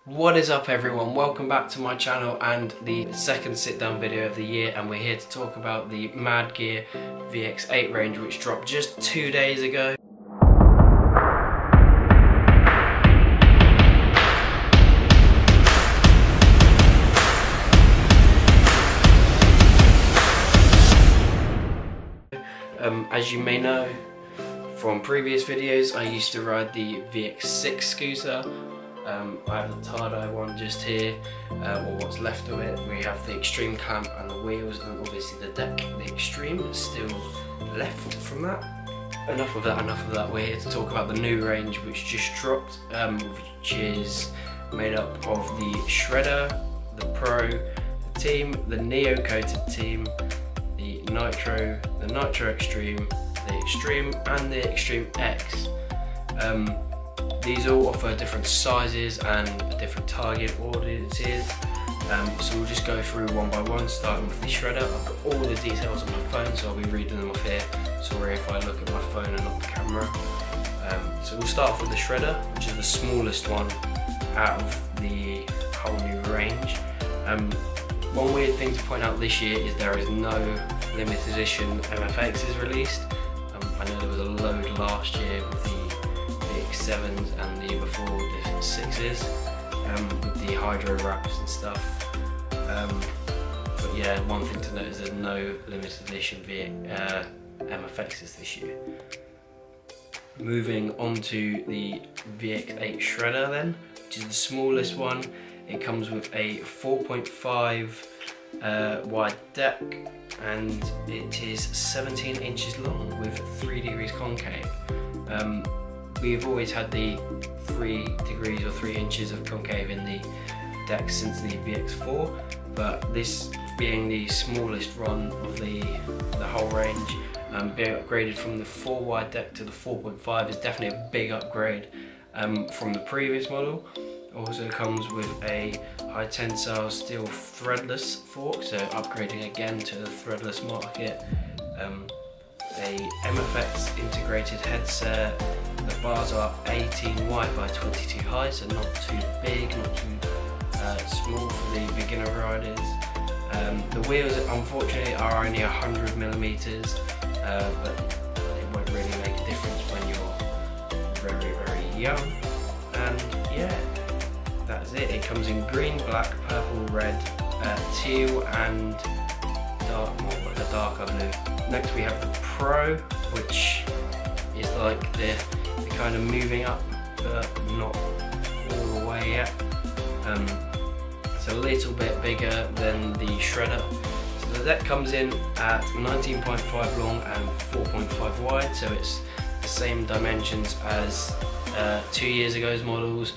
What is up everyone, welcome back to my channel and the second sit down video of the year, and we're here to talk about the Mgp Vx8 range which dropped just 2 days ago. As you may know from previous videos, I used to ride the Vx6 scooter. I have the tie-dye one just here, or what's left of it. We have the Xtreme clamp and the wheels, and obviously the deck, the Xtreme, is still left from that. Enough of that. We're here to talk about the new range which just dropped, which is made up of the Shredder, the Pro, the Team, the Neo Coated Team, the Nitro Xtreme, the Xtreme and the Xtreme X. These all offer different sizes and different target audiences, so we'll just go through one by one, starting with the Shredder. I've got all the details on my phone, so I'll be reading them off here. Sorry if I look at my phone and not the camera. So we'll start off with the Shredder, which is the smallest one out of the whole new range. One weird thing to point out this year is there is no limited edition MFXs released. I know there was a load last year with the Vx7s and the year before the 6s, with the hydro wraps and stuff. But yeah, one thing to note is there's no limited edition MFXs this year. Moving on to the Vx8 Shredder then, which is the smallest one. It comes with a 4.5 wide deck, and it is 17 inches long with 3 degrees concave. We've always had the 3 degrees or 3 inches of concave in the deck since the Vx4, but this being the smallest run of the whole range, being upgraded from the 4 wide deck to the 4.5 is definitely a big upgrade from the previous model. Also comes with a high tensile steel threadless fork, so upgrading again to the threadless market. A MFX integrated headset. The bars are 18 wide by 22 high, so not too big, not too small for the beginner riders. The wheels unfortunately are only 100mm, but it won't really make a difference when you're very young. And yeah, that's it. It comes in green, black, purple, red, teal and a darker blue. Next we have the Pro, which is like the kind of moving up, but not all the way yet. It's a little bit bigger than the Shredder. So the deck comes in at 19.5 long and 4.5 wide, so it's the same dimensions as 2 years ago's models,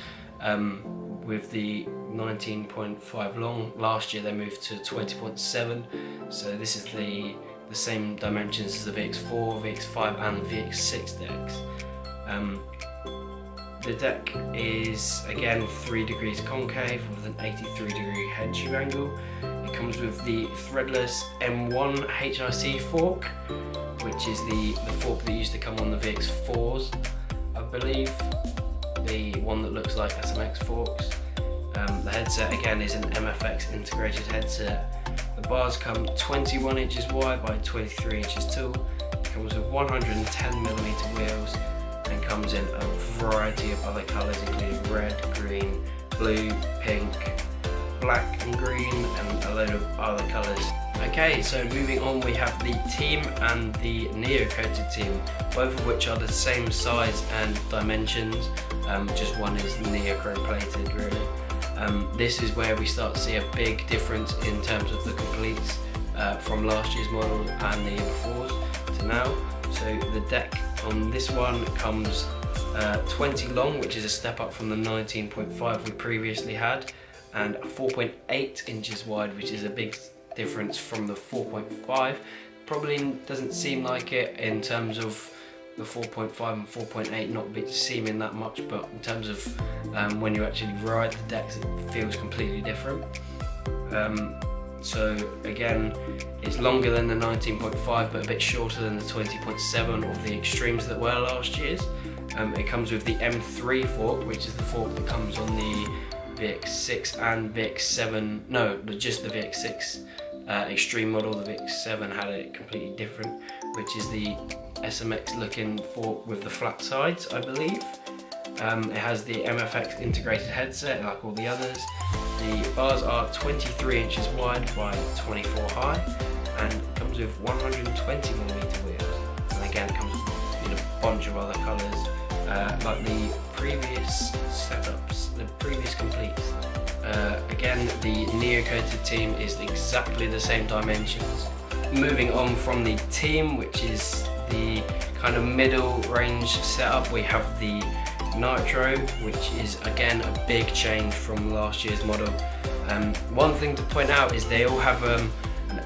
with the 19.5 long. Last year they moved to 20.7, so this is the same dimensions as the Vx4, Vx5 and Vx6 decks. The deck is again 3 degrees concave with an 83 degree head tube angle. It comes with the threadless M1 HIC fork, which is the fork that used to come on the Vx4s, I believe. The one that looks like SMX forks. The headset again is an MFX integrated headset. The bars come 21 inches wide by 23 inches tall. It comes with 110mm wheels and comes in a variety of other colours, including red, green, blue, pink, black and green, and a load of other colours. Okay, so moving on, we have the Team and the Neo Coated Team, both of which are the same size and dimensions, just one is neochrome plated really. This is where we start to see a big difference in terms of the completes from last year's model and the year before's to now. So the deck on this one comes 20 long, which is a step up from the 19.5 we previously had, and 4.8 inches wide, which is a big difference from the 4.5. Probably doesn't seem like it in terms of the 4.5 and 4.8 not seeming that much, but in terms of when you actually ride the decks, it feels completely different. So again, it's longer than the 19.5 but a bit shorter than the 20.7 of the Extremes that were last year's. It comes with the M3 fork, which is the fork that comes on the Vx6 and Vx7, no, just the Vx6 Extreme model. The Vx7 had it completely different, which is the SMX looking fork with the flat sides, I believe. It has the MFX integrated headset like all the others. The bars are 23 inches wide by 24 high and comes with 120mm wheels. And again, it comes in a bunch of other colours like the previous setups, the previous completes. Again, the Neo-coated team is exactly the same dimensions. Moving on from the team, which is the kind of middle range setup, we have the Nitro, which is again a big change from last year's model. One thing to point out is they all have an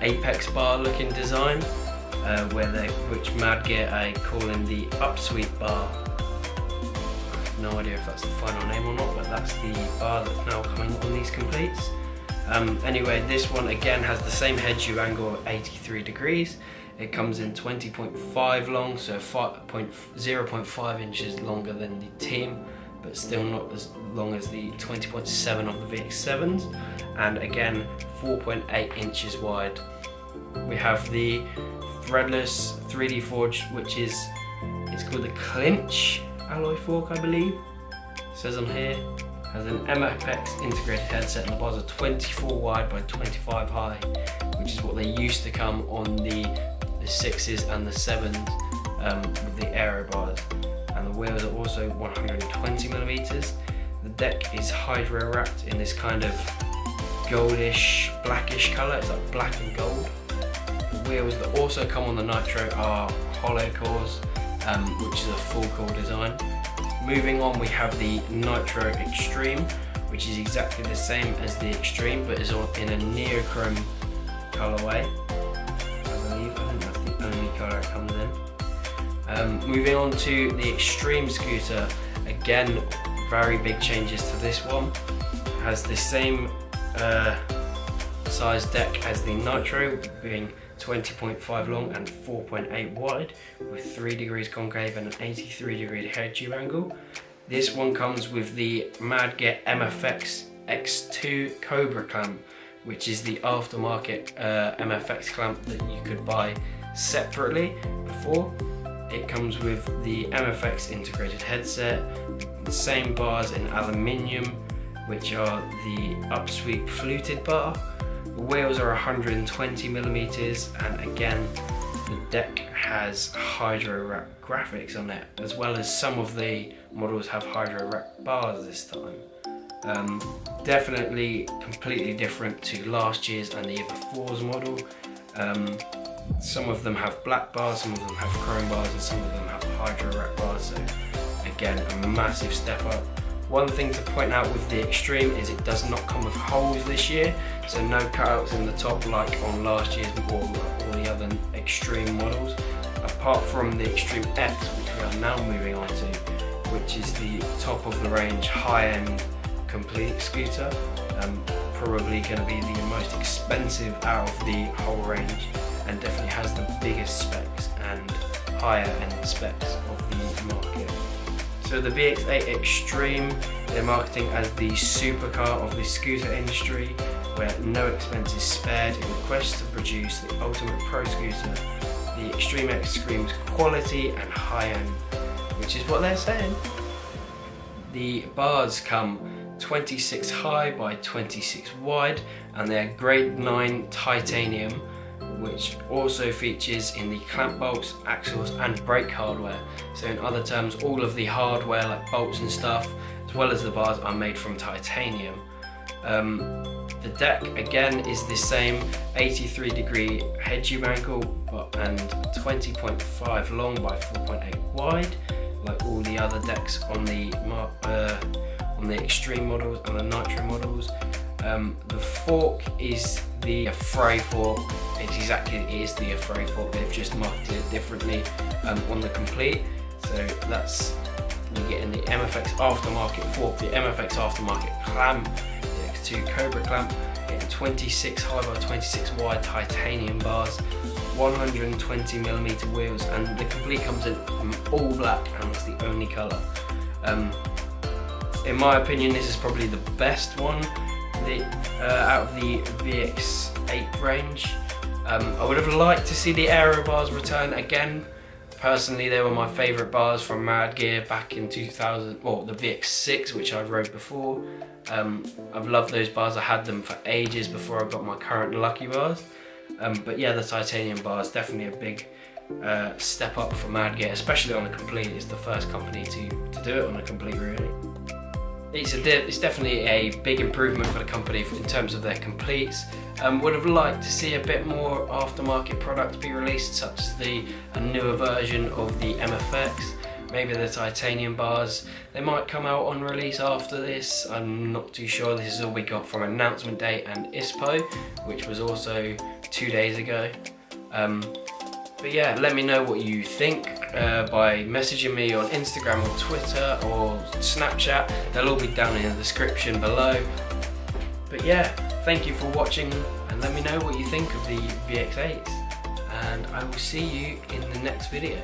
apex bar looking design, which Mad Gear are calling the upsweep bar. No idea if that's the final name or not, but that's the bar that's now coming on these completes. Anyway, this one again has the same head tube angle of 83 degrees. It comes in 20.5 long, so 0.5 inches longer than the team, but still not as long as the 20.7 of the VX7s, and again 4.8 inches wide. We have the threadless 3D forged, which is, it's called the Clinch alloy fork, I believe. It says on here, has an MFX integrated headset and the bars are 24 wide by 25 high, which is what they used to come on the 6s and the 7s with the aero bars. And the wheels are also 120mm. The deck is hydro wrapped in this kind of goldish, blackish colour. It's like black and gold. The wheels that also come on the Nitro are hollow cores, which is a full core design. Moving on, we have the Nitro Xtreme, which is exactly the same as the Extreme, but is in a neochrome colorway. I think that's the only color it comes in. Moving on to the Extreme scooter, again, very big changes to this one. It has the same size deck as the Nitro, being 20.5 long and 4.8 wide, with 3 degrees concave and an 83 degree head tube angle. This one comes with the Mad Gear MFX X2 Cobra clamp, which is the aftermarket MFX clamp that you could buy separately before. It comes with the MFX integrated headset, the same bars in aluminium, which are the upsweep fluted bar. The wheels are 120mm, and again the deck has hydro wrap graphics on it, as well as some of the models have hydro wrap bars this time. Definitely completely different to last year's and the year before's model. Some of them have black bars, some of them have chrome bars, and some of them have hydro wrap bars, so again a massive step up. One thing to point out with the Extreme is it does not come with holes this year, so no cutouts in the top like on last year's or all the other Extreme models, apart from the Extreme X, which we are now moving on to, which is the top of the range high-end complete scooter. Probably going to be the most expensive out of the whole range, and definitely has the biggest specs and higher end specs of the market. So the Vx8 Extreme, they're marketing as the supercar of the scooter industry, where no expense is spared in the quest to produce the ultimate pro scooter. The Extreme X screams quality and high end, which is what they're saying. The bars come 26 high by 26 wide, and they're grade 9 titanium, which also features in the clamp bolts, axles and brake hardware. So in other terms, all of the hardware like bolts and stuff, as well as the bars, are made from titanium. The deck again is the same 83 degree head tube angle and 20.5 long by 4.8 wide, like all the other decks on the Extreme models and the Nitro models. The fork is the Fray fork. It is the Fray fork. They've just marketed it differently on the complete. So that's, you get in the MFX aftermarket fork, the MFX aftermarket clamp, the X2 Cobra clamp, getting 26 high by 26 wide titanium bars, 120mm wheels, and the complete comes in all black, and that's the only colour. In my opinion, this is probably the best one out of the VX8 range. I would have liked to see the aero bars return again. Personally, they were my favourite bars from Mad Gear back in 2000, well, the VX6, which I've rode before. I've loved those bars. I had them for ages before I got my current Lucky bars. But yeah, the titanium bar is definitely a big step up for Mad Gear, especially on a complete. It's the first company to do it on a complete, really. It's definitely a big improvement for the company in terms of their completes. Would have liked to see a bit more aftermarket products be released, such as a newer version of the MFX, maybe the titanium bars. They might come out on release after this, I'm not too sure. This is all we got from announcement date and ISPO, which was also 2 days ago. But yeah, let me know what you think by messaging me on Instagram or Twitter or Snapchat. They'll all be down in the description below. But yeah, thank you for watching, and let me know what you think of the VX8s, and I will see you in the next video.